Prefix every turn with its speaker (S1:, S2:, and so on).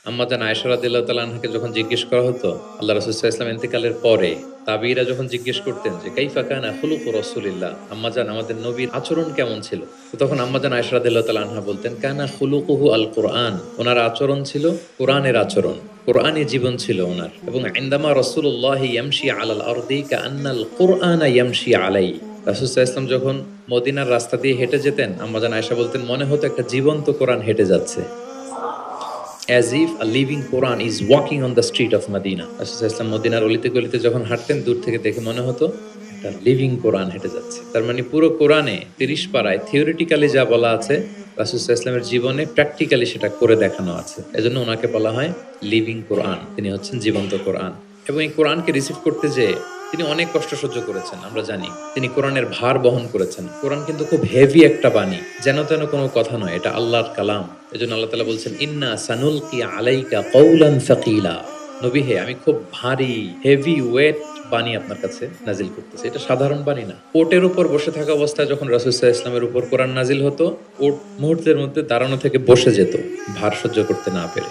S1: আম্মা জান আয়েশা রাদিয়াল্লাহু তাআলা আনহাকে যখন জিজ্ঞেস করা হতো আল্লাহ রাসূল সাল্লাল্লাহু আলাইহি ওয়াসাল্লাম ইন্তেকালের পরে, তাবিঈরা যখন জিজ্ঞেস করতেন যে কাইফা কানা খুলুকু রাসূলিল্লাহ, আম্মা জান আমাদের নবীর আচরণ কেমন ছিল, তো তখন আম্মা জান আয়েশা রাদিয়াল্লাহু তাআলা আনহা বলতেন কানা খুলুকুহু আল কুরআন, ওনার আচরণ ছিল কোরআনের আচরণ, কোরআনী জীবন ছিল ওনার। এবং ইনদামা রাসূলুল্লাহ ইয়ামশি আলাল আরদি কাআন্নাল কুরআনা ইয়ামশি আলাইহি, রাসূল সাল্লাল্লাহু আলাইহি ওয়াসাল্লাম যখন মদিনার রাস্তা দিয়ে হেঁটে যেতেন, আম্মা জান আয়েশা বলতেন মনে হতো একটা জীবন্ত কোরআন হেঁটে যাচ্ছে, as if a living Quran is walking on the street of Medina। রাসূল সাল্লাল্লাহু আলাইহি ওয়াসাল্লাম মদিনার অলিতে গলিতে যখন হাঁটতেন, দূর থেকে দেখে মনে হতো একটা লিভিং কোরআন হেঁটে যাচ্ছে। তার মানে পুরো কোরআনে 30 পারায় থিওরিটিক্যালি যা বলা আছে, রাসূল সাল্লাল্লাহু আলাইহি ওয়াসাল্লামের জীবনে প্র্যাকটিক্যালি সেটা করে দেখানো আছে। এজন্য ওনাকে বলা হয় লিভিং কোরআন, তিনি হচ্ছেন জীবন্ত কোরআন। এবং এই কোরআনকে রিসিভ করতে যেয়ে তিনি অনেক কষ্ট সহ্য করেছেন, আমরা জানি। তিনি কোরআনের ভার বহন করেছেন। কোরআন কিন্তু খুব হেভি একটা বাণী, যেন তেন কোনো কথা নয়, এটা আল্লাহর কালাম। এজন্য আল্লাহ তাআলা বলছেন ইন্না সানুলকি আলাইকা কওলান সাকিলা, নবী হে আমি খুব ভারী হেভি ওয়েট বাণী আপনার কাছে নাজিল করতেছি। এটা সাধারণ বাণী না। ওটের উপর বসে থাকা অবস্থায় যখন রাসূল সাল্লাল্লাহু আলাইহি ওয়াসাল্লামের উপর কোরআন নাজিল হতো, ওট মুহূর্তের মধ্যে দাঁড়ানো থেকে বসে যেত, ভার সহ্য করতে না পেরে।